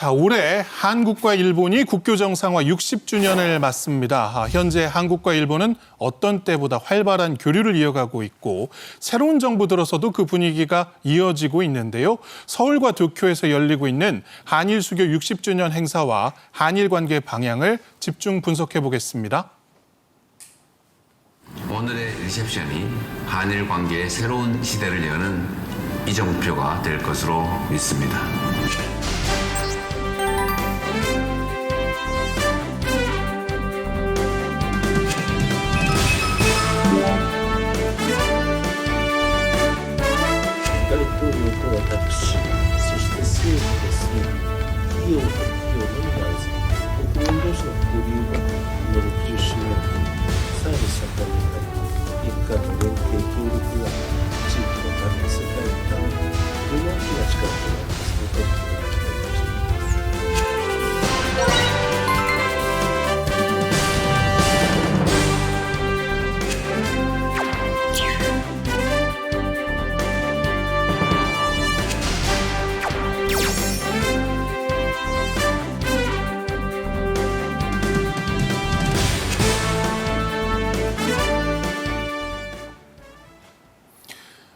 자, 올해 한국과 일본이 국교 정상화 60주년을 맞습니다. 현재 한국과 일본은 어떤 때보다 활발한 교류를 이어가고 있고 새로운 정부 들어서도 그 분위기가 이어지고 있는데요. 서울과 도쿄에서 열리고 있는 한일 수교 60주년 행사와 한일 관계 방향을 집중 분석해 보겠습니다. 오늘의 리셉션이 한일 관계의 새로운 시대를 여는 이정표가 될 것으로 믿습니다.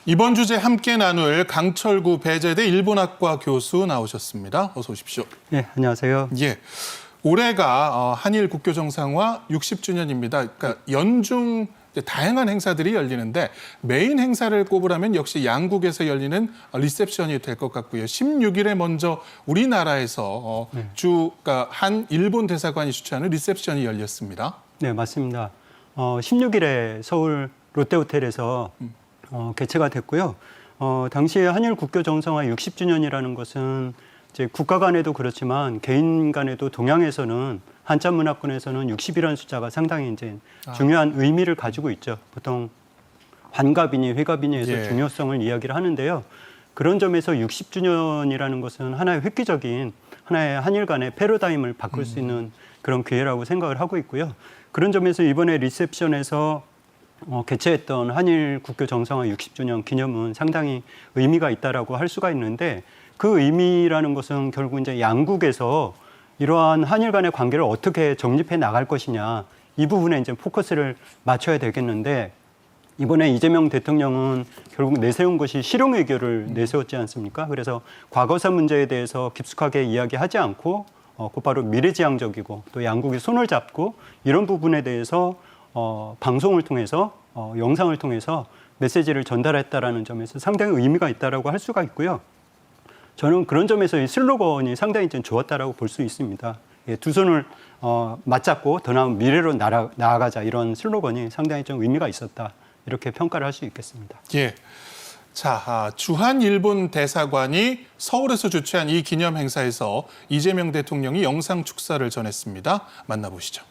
이번 주제 함께 나눌 강철구 배재대 일본학과 교수 나오셨습니다. 어서 오십시오. 네, 안녕하세요. 예, 올해가 한일 국교 정상화 60주년입니다. 그러니까 연중 다양한 행사들이 열리는데 메인 행사를 꼽으라면 역시 양국에서 열리는 리셉션이 될 것 같고요. 16일에 먼저 우리나라에서 그러니까 한 일본 대사관이 주최하는 리셉션이 열렸습니다. 네, 맞습니다. 16일에 서울 롯데호텔에서 개최가 됐고요. 당시에 한일 국교 정상화 60주년이라는 것은 이제 국가 간에도 그렇지만 개인 간에도 동양에서는 한자 문화권에서는 60이라는 숫자가 상당히 이제 중요한 의미를 가지고 있죠. 보통 환갑이니 회갑이니 해서 중요성을 이야기를 하는데요. 그런 점에서 60주년이라는 것은 하나의 획기적인 하나의 한일 간의 패러다임을 바꿀 수 있는 그런 기회라고 생각을 하고 있고요. 그런 점에서 이번에 리셉션에서 개최했던 한일 국교 정상화 60주년 기념은 상당히 의미가 있다라고 할 수가 있는데 그 의미라는 것은 결국 이제 양국에서 이러한 한일 간의 관계를 어떻게 정립해 나갈 것이냐 이 부분에 이제 포커스를 맞춰야 되겠는데 이번에 이재명 대통령은 결국 내세운 것이 실용 외교를 내세웠지 않습니까? 그래서 과거사 문제에 대해서 깊숙하게 이야기하지 않고 곧바로 미래지향적이고 또 양국이 손을 잡고 이런 부분에 대해서 방송을 통해서 영상을 통해서 메시지를 전달했다라는 점에서 상당히 의미가 있다라고 할 수가 있고요. 저는 그런 점에서 이 슬로건이 상당히 좀 좋았다라고 볼 수 있습니다. 두 손을 맞잡고 더 나은 미래로 나아가자 이런 슬로건이 상당히 좀 의미가 있었다 이렇게 평가를 할 수 있겠습니다. 예. 자, 주한 일본 대사관이 서울에서 주최한 이 기념 행사에서 이재명 대통령이 영상 축사를 전했습니다. 만나보시죠.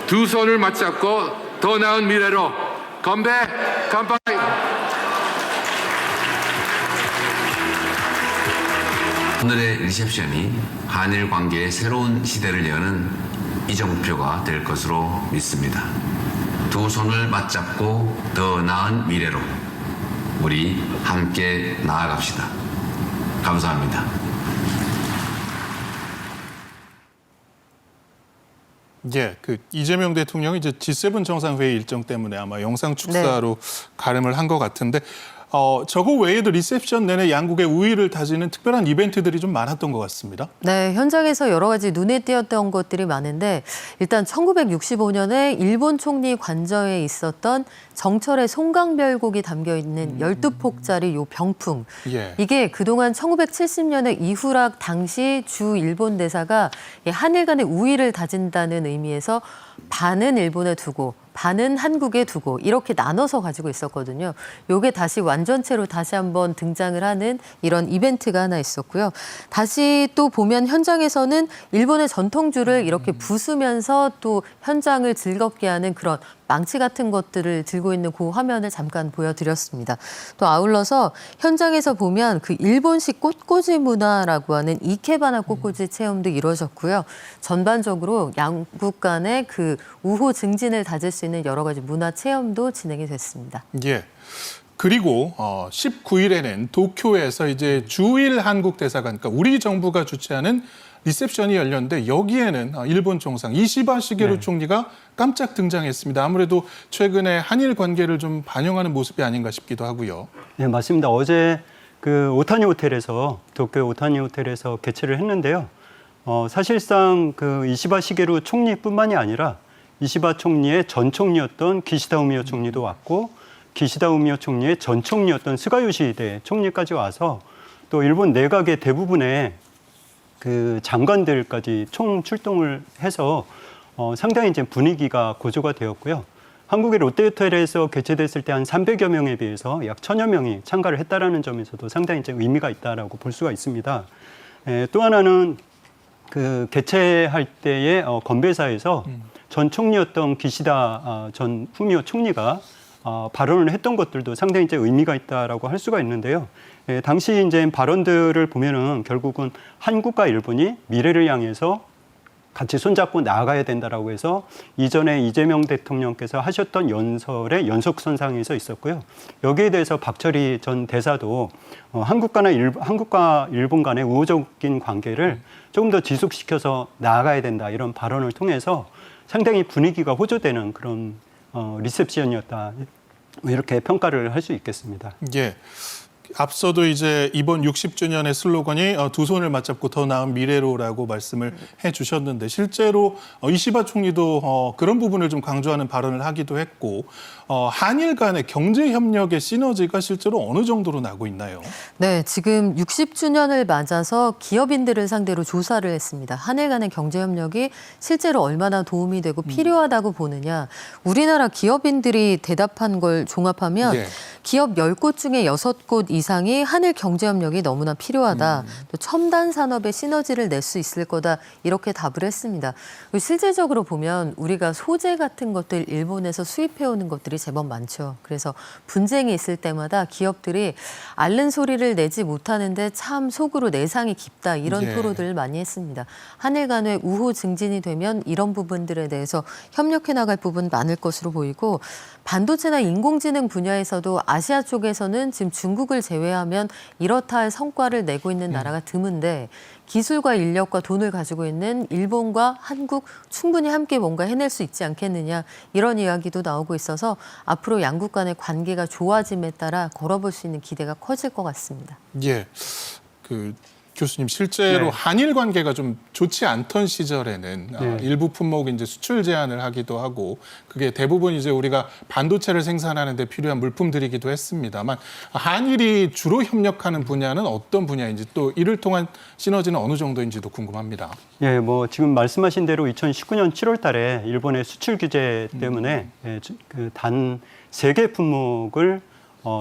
두 손을 맞잡고 더 나은 미래로 건배,乾杯. 오늘의 리셉션이 한일 관계의 새로운 시대를 여는 이정표가 될 것으로 믿습니다. 두 손을 맞잡고 더 나은 미래로 우리 함께 나아갑시다. 감사합니다. 예, 이재명 대통령이 이제 G7 정상회의 일정 때문에 아마 영상 축사로 가름을 한 것 같은데 저거 외에도 리셉션 내내 양국의 우위를 다지는 특별한 이벤트들이 좀 많았던 것 같습니다. 네, 현장에서 여러 가지 눈에 띄었던 것들이 많은데 일단 1965년에 일본 총리 관저에 있었던 정철의 송강별곡이 담겨있는 12폭짜리 요 병풍. 이게 그동안 1970년에 이후락 당시 주 일본 대사가 한일 간의 우위를 다진다는 의미에서 반은 일본에 두고 반은 한국에 두고 이렇게 나눠서 가지고 있었거든요. 요게 다시 완전체로 다시 한번 등장을 하는 이런 이벤트가 하나 있었고요. 다시 또 보면 현장에서는 일본의 전통주를 이렇게 부수면서 또 현장을 즐겁게 하는 그런 망치 같은 것들을 들고 있는 그 화면을 잠깐 보여드렸습니다. 또 아울러서 현장에서 보면 그 일본식 꽃꽂이 문화라고 하는 이케바나 꽃꽂이 체험도 이루어졌고요. 전반적으로 양국 간의 그 우호 증진을 다질 수 있는 여러 가지 문화 체험도 진행이 됐습니다. 예. 그리고 19일에는 도쿄에서 이제 주일 한국 대사관, 그러니까 우리 정부가 주최하는 리셉션이 열렸는데 여기에는 일본 총상 이시바 시게루 네. 총리가 깜짝 등장했습니다. 아무래도 최근에 한일 관계를 좀 반영하는 모습이 아닌가 싶기도 하고요. 네, 맞습니다. 어제 그 오타니 호텔에서 도쿄 오타니 호텔에서 개최를 했는데요. 사실상 그 이시바 시게루 총리뿐만이 아니라 이시바 총리의 전 총리였던 기시다 우미오 총리도 왔고 기시다 우미오 총리의 전 총리였던 스가 요시히데 총리까지 와서 또 일본 내각의 대부분의 그 장관들까지 총 출동을 해서 상당히 이제 분위기가 고조가 되었고요. 한국의 롯데호텔에서 개최됐을 때 한 300여 명에 비해서 약 1000여 명이 참가를 했다라는 점에서도 상당히 이제 의미가 있다라고 볼 수가 있습니다. 또 하나는 그 개최할 때의 건배사에서 전 총리였던 기시다 전 후미오 총리가 발언을 했던 것들도 상당히 이제 의미가 있다라고 할 수가 있는데요. 당시 이제 발언들을 보면은 결국은 한국과 일본이 미래를 향해서 같이 손잡고 나아가야 된다라고 해서 이전에 이재명 대통령께서 하셨던 연설의 연속선상에서 있었고요. 여기에 대해서 박철희 전 대사도 한국과 일본 간의 우호적인 관계를 조금 더 지속시켜서 나아가야 된다 이런 발언을 통해서 상당히 분위기가 호조되는 그런 리셉션이었다. 이렇게 평가를 할 수 있겠습니다. 예. 앞서도 이제 이번 60주년의 슬로건이 두 손을 맞잡고 더 나은 미래로라고 말씀을 해주셨는데 실제로 이시바 총리도 그런 부분을 좀 강조하는 발언을 하기도 했고 한일 간의 경제 협력의 시너지가 실제로 어느 정도로 나고 있나요? 네, 지금 60주년을 맞아서 기업인들을 상대로 조사를 했습니다. 한일 간의 경제 협력이 실제로 얼마나 도움이 되고 필요하다고 보느냐. 우리나라 기업인들이 대답한 걸 종합하면 예. 기업 10곳 중에 6곳 이상이 한일 경제 협력이 너무나 필요하다. 또 첨단 산업의 시너지를 낼 수 있을 거다. 이렇게 답을 했습니다. 실제적으로 보면 우리가 소재 같은 것들 일본에서 수입해오는 것들이 제법 많죠. 그래서 분쟁이 있을 때마다 기업들이 앓는 소리를 내지 못하는데 참 속으로 내상이 깊다. 이런 예. 토로들을 많이 했습니다. 한일 간의 우호 증진이 되면 이런 부분들에 대해서 협력해 나갈 부분 많을 것으로 보이고 반도체나 인공지능 분야에서도 아시아 쪽에서는 지금 중국을 제외하면 이렇다 할 성과를 내고 있는 나라가 드문데 기술과 인력과 돈을 가지고 있는 일본과 한국 충분히 함께 뭔가 해낼 수 있지 않겠느냐 이런 이야기도 나오고 있어서 앞으로 양국 간의 관계가 좋아짐에 따라 걸어볼 수 있는 기대가 커질 것 같습니다. 예. 교수님 실제로 네. 한일 관계가 좀 좋지 않던 시절에는 네. 일부 품목 이제 수출 제한을 하기도 하고 그게 대부분 이제 우리가 반도체를 생산하는 데 필요한 물품들이기도 했습니다만 한일이 주로 협력하는 분야는 어떤 분야인지 또 이를 통한 시너지는 어느 정도인지도 궁금합니다. 예, 뭐 지금 말씀하신 대로 2019년 7월 달에 일본의 수출 규제 때문에 단 3개 품목을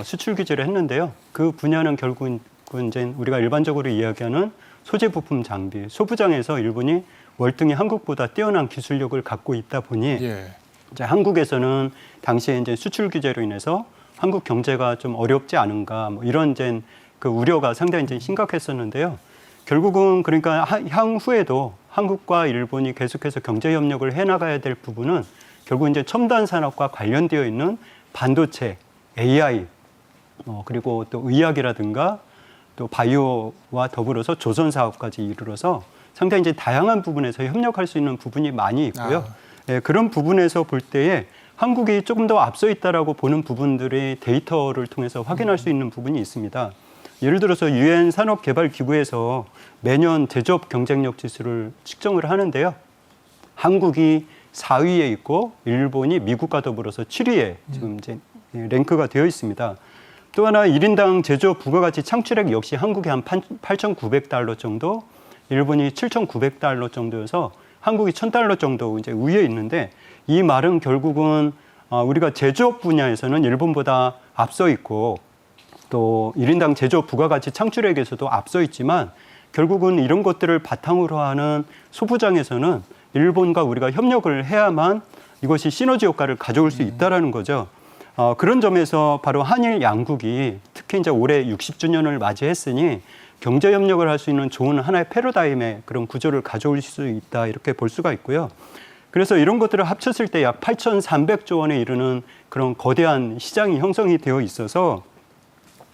수출 규제를 했는데요. 그 분야는 결국은 이제 우리가 일반적으로 이야기하는 소재 부품 장비, 소부장에서 일본이 월등히 한국보다 뛰어난 기술력을 갖고 있다 보니 예. 이제 한국에서는 당시에 이제 수출 규제로 인해서 한국 경제가 좀 어렵지 않은가 뭐 이런 이제 그 우려가 상당히 이제 심각했었는데요. 결국은 그러니까 향후에도 한국과 일본이 계속해서 경제 협력을 해나가야 될 부분은 결국 이제 첨단 산업과 관련되어 있는 반도체, AI 그리고 또 의학이라든가 또 바이오와 더불어서 조선 사업까지 이르러서 상당히 이제 다양한 부분에서 협력할 수 있는 부분이 많이 있고요. 예, 그런 부분에서 볼 때에 한국이 조금 더 앞서 있다라고 보는 부분들의 데이터를 통해서 확인할 수 있는 부분이 있습니다. 예를 들어서 유엔 산업개발기구에서 매년 제조업 경쟁력 지수를 측정을 하는데요. 한국이 4위에 있고 일본이 미국과 더불어서 7위에 지금 이제 랭크가 되어 있습니다. 또 하나 1인당 제조업 부가가치 창출액 역시 한국이 한 8,900달러 정도, 일본이 7,900달러 정도여서 한국이 1,000달러 정도 이제 우위에 있는데 이 말은 결국은 우리가 제조업 분야에서는 일본보다 앞서 있고 또 1인당 제조업 부가가치 창출액에서도 앞서 있지만 결국은 이런 것들을 바탕으로 하는 소부장에서는 일본과 우리가 협력을 해야만 이것이 시너지 효과를 가져올 수 있다라는 거죠. 그런 점에서 바로 한일 양국이 특히 이제 올해 60주년을 맞이했으니 경제 협력을 할 수 있는 좋은 하나의 패러다임의 그런 구조를 가져올 수 있다 이렇게 볼 수가 있고요. 그래서 이런 것들을 합쳤을 때 약 8,300조 원에 이르는 그런 거대한 시장이 형성이 되어 있어서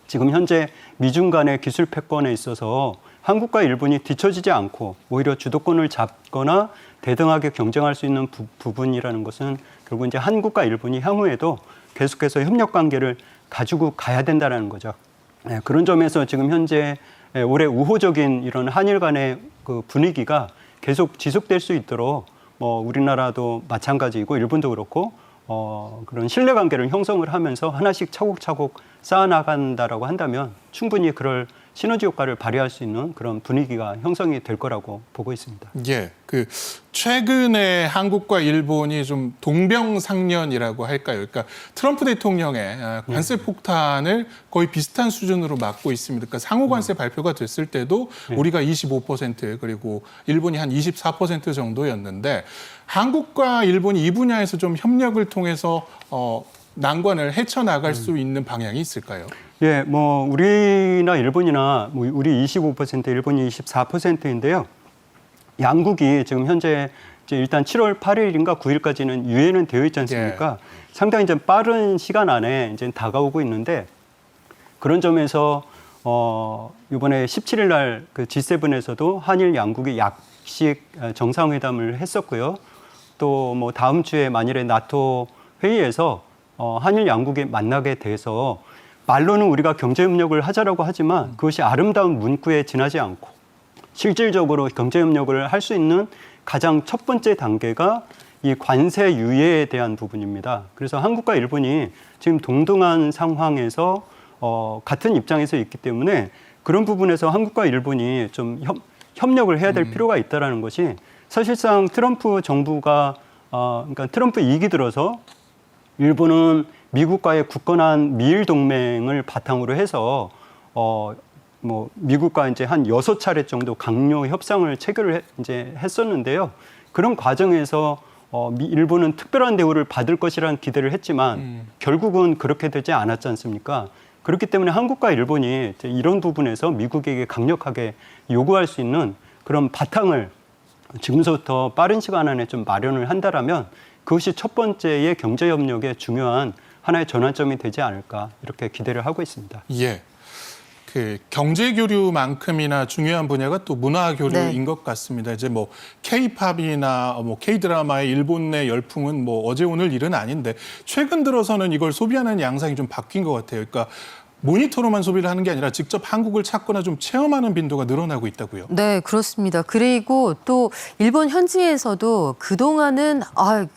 지금 현재 미중 간의 기술 패권에 있어서 한국과 일본이 뒤처지지 않고 오히려 주도권을 잡거나 대등하게 경쟁할 수 있는 부분이라는 것은 결국 이제 한국과 일본이 향후에도 계속해서 협력 관계를 가지고 가야 된다는 거죠. 네, 그런 점에서 지금 현재 올해 우호적인 이런 한일 간의 그 분위기가 계속 지속될 수 있도록 우리나라도 마찬가지이고 일본도 그렇고 그런 신뢰 관계를 형성을 하면서 하나씩 차곡차곡 쌓아나간다라고 한다면 충분히 그럴 시너지 효과를 발휘할 수 있는 그런 분위기가 형성이 될 거라고 보고 있습니다. 예, 최근에 한국과 일본이 좀 동병상련이라고 할까요? 그러니까 트럼프 대통령의 관세 폭탄을 거의 비슷한 수준으로 막고 있습니다. 그러니까 상호 관세 발표가 됐을 때도 우리가 25% 그리고 일본이 한 24% 정도였는데 한국과 일본이 이 분야에서 좀 협력을 통해서 난관을 헤쳐나갈 수 있는 방향이 있을까요? 예, 우리나 일본이나 우리 25%, 일본이 24%인데요. 양국이 지금 현재 이제 일단 7월 8일인가 9일까지는 유예는 되어 있지 않습니까? 예. 상당히 좀 빠른 시간 안에 이제 다가오고 있는데 그런 점에서 이번에 17일 날 그 G7에서도 한일 양국이 약식 정상회담을 했었고요. 또 다음 주에 만일에 나토 회의에서 한일 양국이 만나게 돼서 말로는 우리가 경제협력을 하자라고 하지만 그것이 아름다운 문구에 지나지 않고 실질적으로 경제협력을 할 수 있는 가장 첫 번째 단계가 이 관세 유예에 대한 부분입니다. 그래서 한국과 일본이 지금 동등한 상황에서 같은 입장에서 있기 때문에 그런 부분에서 한국과 일본이 좀 협력을 해야 될 필요가 있다는 것이 사실상 트럼프 정부가 그러니까 트럼프 2기 들어서 일본은 미국과의 굳건한 미일 동맹을 바탕으로 해서 미국과 이제 한 6차례 정도 강요 협상을 체결을 이제 했었는데요. 그런 과정에서 일본은 특별한 대우를 받을 것이라는 기대를 했지만 결국은 그렇게 되지 않았지 않습니까? 그렇기 때문에 한국과 일본이 이런 부분에서 미국에게 강력하게 요구할 수 있는 그런 바탕을 지금부터 빠른 시간 안에 좀 마련을 한다라면 그것이 첫 번째의 경제협력의 중요한 하나의 전환점이 되지 않을까 이렇게 기대를 하고 있습니다. 예. 경제 교류만큼이나 중요한 분야가 또 문화 교류인 것 같습니다. 이제 K-팝이나 K-드라마의 일본 내 열풍은 어제 오늘 일은 아닌데 최근 들어서는 이걸 소비하는 양상이 좀 바뀐 것 같아요. 그러니까 모니터로만 소비를 하는 게 아니라 직접 한국을 찾거나 좀 체험하는 빈도가 늘어나고 있다고요. 네, 그렇습니다. 그리고 또 일본 현지에서도 그동안은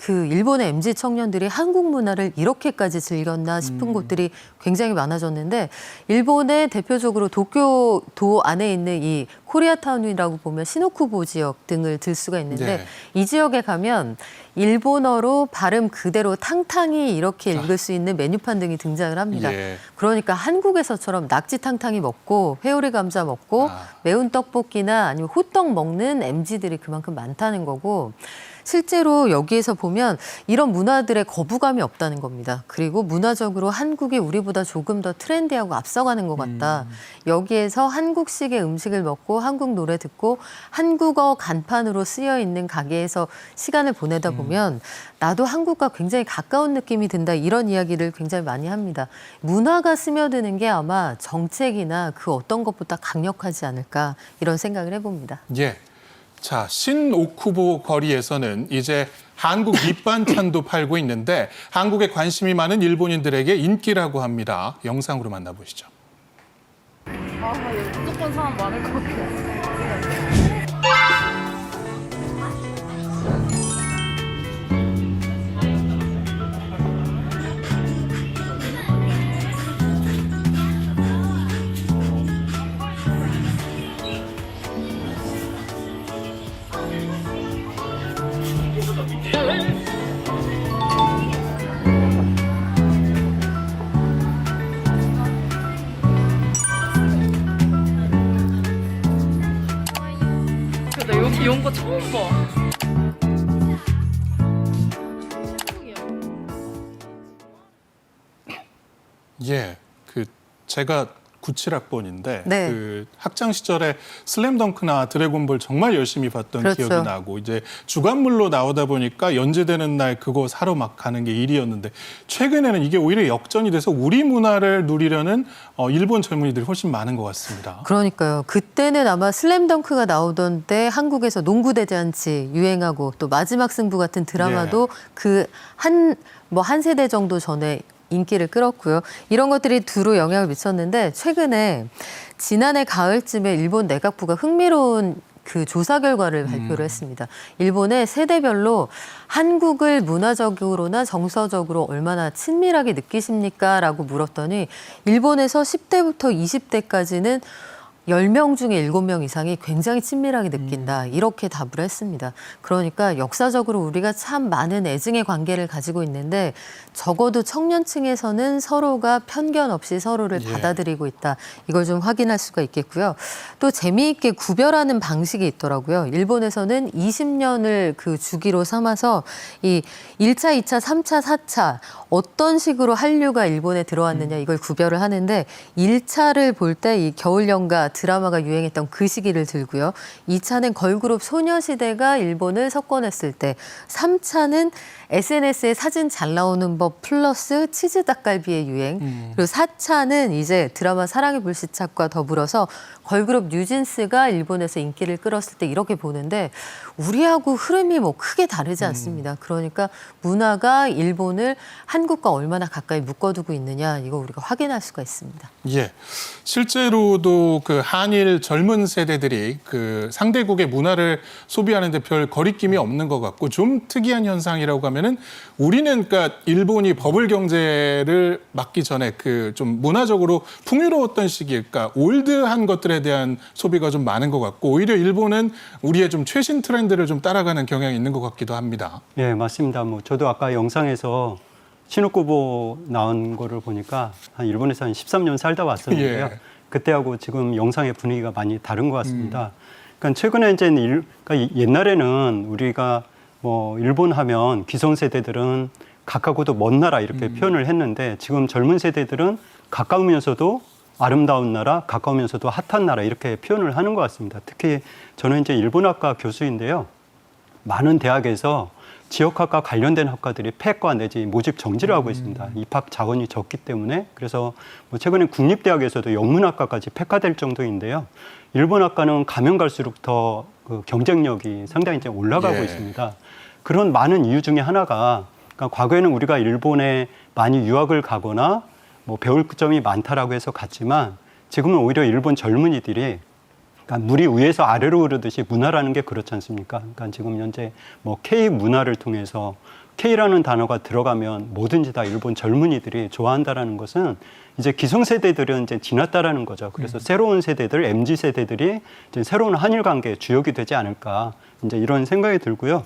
일본의 MZ 청년들이 한국 문화를 이렇게까지 즐겼나 싶은 곳들이 굉장히 많아졌는데 일본의 대표적으로 도쿄도 안에 있는 이 코리아타운이라고 보면 시노쿠보 지역 등을 들 수가 있는데 이 지역에 가면 일본어로 발음 그대로 탕탕이 이렇게 읽을 수 있는 메뉴판 등이 등장을 합니다. 그러니까 한국에서처럼 낙지 탕탕이 먹고 회오리 감자 먹고 매운 떡볶이나 아니면 호떡 먹는 MZ들이 그만큼 많다는 거고 실제로 여기에서 보면 이런 문화들의 거부감이 없다는 겁니다. 그리고 문화적으로 한국이 우리보다 조금 더 트렌디하고 앞서가는 것 같다. 여기에서 한국식의 음식을 먹고 한국 노래 듣고 한국어 간판으로 쓰여 있는 가게에서 시간을 보내다 보면 나도 한국과 굉장히 가까운 느낌이 든다. 이런 이야기를 굉장히 많이 합니다. 문화가 스며드는 게 아마 정책이나 그 어떤 것보다 강력하지 않을까 이런 생각을 해봅니다. 예. 자, 신오쿠보 거리에서는 이제 한국 밑반찬도 팔고 있는데 한국에 관심이 많은 일본인들에게 인기라고 합니다. 영상으로 만나보시죠. 여기 무조건 사람 많을 것 같아요. 나 여기 온 거 처음 봐. 예, 제가 97학번인데 네. 학창 시절에 슬램덩크나 드래곤볼 정말 열심히 봤던 그렇죠. 기억이 나고 이제 주간물로 나오다 보니까 연재되는 날 그거 사러 막 가는 게 일이었는데 최근에는 이게 오히려 역전이 돼서 우리 문화를 누리려는 일본 젊은이들이 훨씬 많은 것 같습니다. 그러니까요. 그때는 아마 슬램덩크가 나오던 때 한국에서 농구대잔치 유행하고 또 마지막 승부 같은 드라마도 그 한 세대 정도 전에 인기를 끌었고요. 이런 것들이 두루 영향을 미쳤는데 최근에 지난해 가을쯤에 일본 내각부가 흥미로운 조사 결과를 발표를 했습니다. 일본의 세대별로 한국을 문화적으로나 정서적으로 얼마나 친밀하게 느끼십니까? 라고 물었더니 일본에서 10대부터 20대까지는 10명 중에 7명 이상이 굉장히 친밀하게 느낀다. 이렇게 답을 했습니다. 그러니까 역사적으로 우리가 참 많은 애증의 관계를 가지고 있는데 적어도 청년층에서는 서로가 편견 없이 서로를 받아들이고 있다. 이걸 좀 확인할 수가 있겠고요. 또 재미있게 구별하는 방식이 있더라고요. 일본에서는 20년을 그 주기로 삼아서 이 1차, 2차, 3차, 4차 어떤 식으로 한류가 일본에 들어왔느냐 이걸 구별을 하는데 1차를 볼 때 이 겨울연가 드라마가 유행했던 그 시기를 들고요. 2차는 걸그룹 소녀시대가 일본을 석권했을 때, 3차는 SNS에 사진 잘 나오는 법 플러스 치즈 닭갈비의 유행, 그리고 4차는 이제 드라마 사랑의 불시착과 더불어서 걸그룹 뉴진스가 일본에서 인기를 끌었을 때 이렇게 보는데 우리하고 흐름이 뭐 크게 다르지 않습니다. 그러니까 문화가 일본을 한국과 얼마나 가까이 묶어두고 있느냐 이거 우리가 확인할 수가 있습니다. 예, 실제로도 한일 젊은 세대들이 상대국의 문화를 소비하는데 별 거리낌이 없는 것 같고 좀 특이한 현상이라고 하면은 우리는 그러니까 일본이 버블 경제를 막기 전에 좀 문화적으로 풍요로웠던 시기, 그러니까 올드한 것들에 대한 소비가 좀 많은 것 같고 오히려 일본은 우리의 좀 최신 트렌드를 좀 따라가는 경향이 있는 것 같기도 합니다. 예, 맞습니다. 저도 아까 영상에서 시노쿠보 나온 거를 보니까 일본에서 한 13년 살다 왔었는데요. 예. 그때하고 지금 영상의 분위기가 많이 다른 것 같습니다. 그러니까 최근에 이제 그러니까 옛날에는 우리가 일본 하면 기성세대들은 가깝고도 먼 나라 이렇게 표현을 했는데 지금 젊은 세대들은 가까우면서도 아름다운 나라, 가까우면서도 핫한 나라 이렇게 표현을 하는 것 같습니다. 특히 저는 이제 일본학과 교수인데요. 많은 대학에서 지역학과 관련된 학과들이 폐과 내지 모집 정지를 하고 있습니다. 입학 자원이 적기 때문에. 그래서 최근에 국립대학에서도 영문학과까지 폐과될 정도인데요. 일본학과는 가면 갈수록 더 경쟁력이 상당히 이제 올라가고 있습니다. 그런 많은 이유 중에 하나가 그러니까 과거에는 우리가 일본에 많이 유학을 가거나 배울 점이 많다라고 해서 갔지만 지금은 오히려 일본 젊은이들이 그러니까 물이 위에서 아래로 흐르듯이 문화라는 게 그렇지 않습니까? 그러니까 지금 현재 K 문화를 통해서 K라는 단어가 들어가면 뭐든지 다 일본 젊은이들이 좋아한다라는 것은 이제 기성세대들은 이제 지났다라는 거죠. 그래서 새로운 세대들, MZ 세대들이 이제 새로운 한일 관계의 주역이 되지 않을까 이제 이런 생각이 들고요.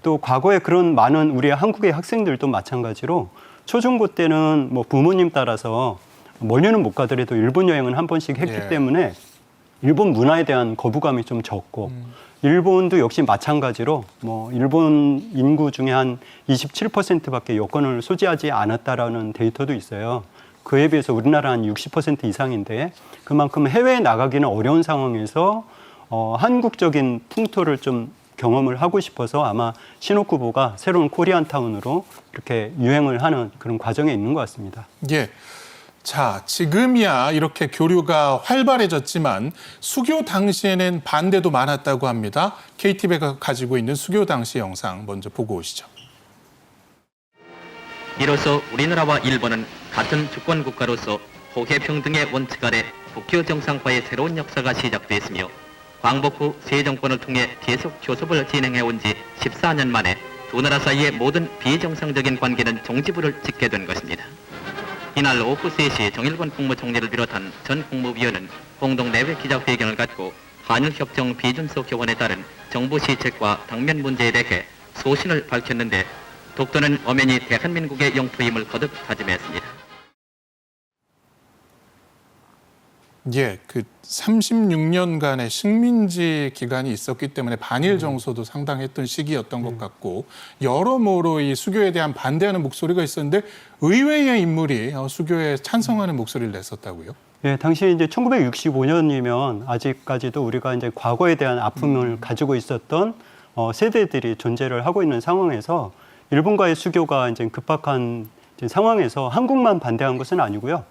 또 과거에 그런 많은 우리 한국의 학생들도 마찬가지로 초중고 때는 부모님 따라서 멀리는 못 가더라도 일본 여행은 한 번씩 했기 때문에 일본 문화에 대한 거부감이 좀 적고 일본도 역시 마찬가지로 일본 인구 중에 한 27%밖에 여권을 소지하지 않았다라는 데이터도 있어요. 그에 비해서 우리나라 한 60% 이상인데 그만큼 해외에 나가기는 어려운 상황에서 한국적인 풍토를 좀 경험을 하고 싶어서 아마 시노쿠보가 새로운 코리안타운으로 이렇게 유행을 하는 그런 과정에 있는 것 같습니다. 예. 자, 지금이야 이렇게 교류가 활발해졌지만 수교 당시에는 반대도 많았다고 합니다. KTV가 가지고 있는 수교 당시 영상 먼저 보고 오시죠. 이로써 우리나라와 일본은 같은 주권 국가로서 호혜평등의 원칙 아래 국교 정상화의 새로운 역사가 시작됐으며 광복 후 새 정권을 통해 계속 교섭을 진행해온 지 14년 만에 두 나라 사이의 모든 비정상적인 관계는 종지부를 찍게 된 것입니다. 이날 오후 3시 정일권 국무총리를 비롯한 전 국무위원은 공동 내외 기자회견을 갖고 한일협정 비준서 교원에 따른 정부 시책과 당면 문제에 대해 소신을 밝혔는데 독도는 엄연히 대한민국의 영토임을 거듭 다짐했습니다. 예, 그 36년간의 식민지 기간이 있었기 때문에 반일 정서도 상당했던 시기였던 것 같고 여러모로 이 수교에 대한 반대하는 목소리가 있었는데 의외의 인물이 수교에 찬성하는 목소리를 냈었다고요? 예, 당시 이제 1965년이면 아직까지도 우리가 이제 과거에 대한 아픔을 가지고 있었던 세대들이 존재를 하고 있는 상황에서 일본과의 수교가 이제 급박한 이제 상황에서 한국만 반대한 것은 아니고요.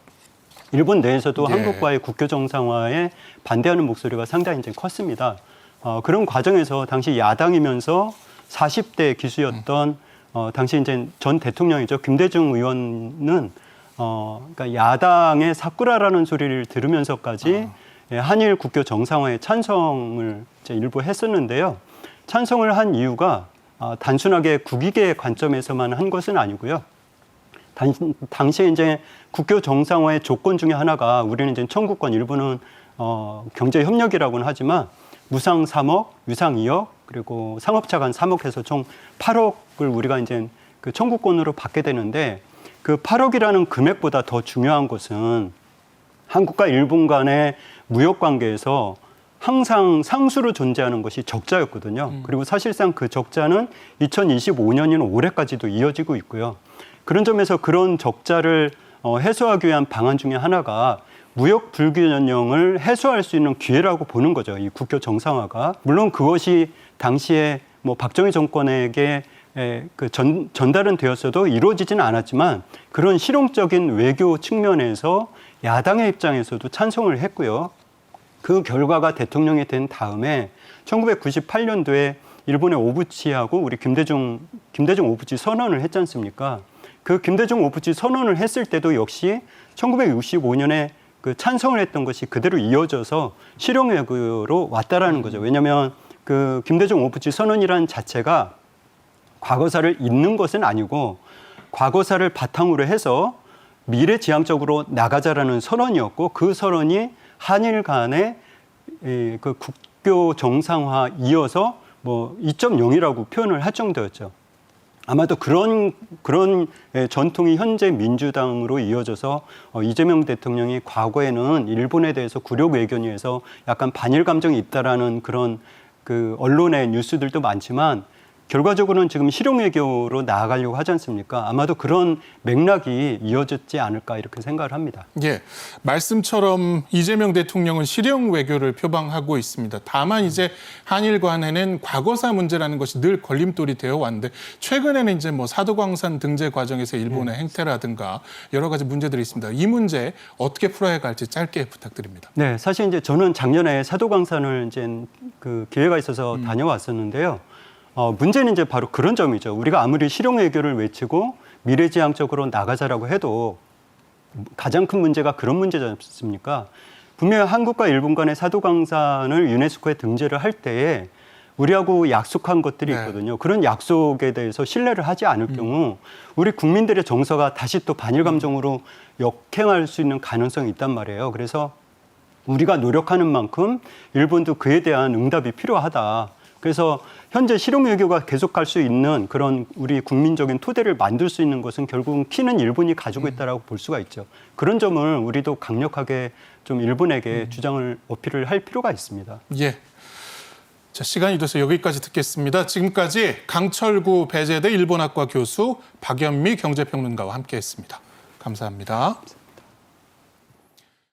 일본 내에서도 네. 한국과의 국교 정상화에 반대하는 목소리가 상당히 이제 컸습니다. 그런 과정에서 당시 야당이면서 40대 기수였던 당시 이제 전 대통령이죠. 김대중 의원은 그러니까 야당의 사쿠라라는 소리를 들으면서까지 한일 국교 정상화에 찬성을 이제 일부 했었는데요. 찬성을 한 이유가 단순하게 국익의 관점에서만 한 것은 아니고요. 당시에 이제 국교 정상화의 조건 중에 하나가 우리는 이제 청구권, 일본은 경제 협력이라고는 하지만 무상 3억, 유상 2억, 그리고 상업차 간 3억 해서 총 8억을 우리가 이제 그 청구권으로 받게 되는데 그 8억이라는 금액보다 더 중요한 것은 한국과 일본 간의 무역 관계에서 항상 상수로 존재하는 것이 적자였거든요. 그리고 사실상 그 적자는 2025년인 올해까지도 이어지고 있고요. 그런 점에서 그런 적자를 해소하기 위한 방안 중에 하나가 무역 불균형을 해소할 수 있는 기회라고 보는 거죠. 이 국교 정상화가. 물론 그것이 당시에 뭐 박정희 정권에게 전달은 되었어도 이루어지지는 않았지만 그런 실용적인 외교 측면에서 야당의 입장에서도 찬성을 했고요. 그 결과가 대통령이 된 다음에 1998년도에 일본의 오부치하고 우리 김대중 오부치 선언을 했지 않습니까? 그 김대중 오부치 선언을 했을 때도 역시 1965년에 그 찬성을 했던 것이 그대로 이어져서 실용 외교로 왔다라는 거죠. 왜냐하면 그 김대중 오부치 선언이라는 자체가 과거사를 잇는 것은 아니고 과거사를 바탕으로 해서 미래지향적으로 나가자라는 선언이었고 그 선언이 한일 간의 그 국교 정상화 이어서 뭐 2.0이라고 표현을 할 정도였죠. 아마도 그런 전통이 현재 민주당으로 이어져서 이재명 대통령이 과거에는 일본에 대해서 굴욕 외교니에서 약간 반일 감정이 있다라는 그런 그 언론의 뉴스들도 많지만 결과적으로는 지금 실용 외교로 나아가려고 하지 않습니까? 아마도 그런 맥락이 이어졌지 않을까 이렇게 생각을 합니다. 예, 말씀처럼 이재명 대통령은 실용 외교를 표방하고 있습니다. 다만 이제 한일 간에는 과거사 문제라는 것이 늘 걸림돌이 되어 왔는데 최근에는 이제 뭐 사도광산 등재 과정에서 일본의 행태라든가 여러 가지 문제들이 있습니다. 이 문제 어떻게 풀어야 할지 짧게 부탁드립니다. 네, 사실 이제 저는 작년에 사도광산을 이제 그 기회가 있어서 다녀왔었는데요. 문제는 이제 바로 그런 점이죠. 우리가 아무리 실용 외교를 외치고 미래지향적으로 나가자라고 해도 가장 큰 문제가 그런 문제지 않습니까? 분명히 한국과 일본 간의 사도광산을 유네스코에 등재를 할 때에 우리하고 약속한 것들이 있거든요. 그런 약속에 대해서 신뢰를 하지 않을 경우 우리 국민들의 정서가 다시 또 반일 감정으로 역행할 수 있는 가능성이 있단 말이에요. 그래서 우리가 노력하는 만큼 일본도 그에 대한 응답이 필요하다. 그래서 현재 실용 외교가 계속할 수 있는 그런 우리 국민적인 토대를 만들 수 있는 것은 결국은 키는 일본이 가지고 있다라고 볼 수가 있죠. 그런 점을 우리도 강력하게 좀 일본에게 주장을 어필을 할 필요가 있습니다. 예. 자, 시간이 돼서 여기까지 듣겠습니다. 지금까지 강철구 배재대 일본학과 교수 박연미 경제평론가와 함께했습니다. 감사합니다.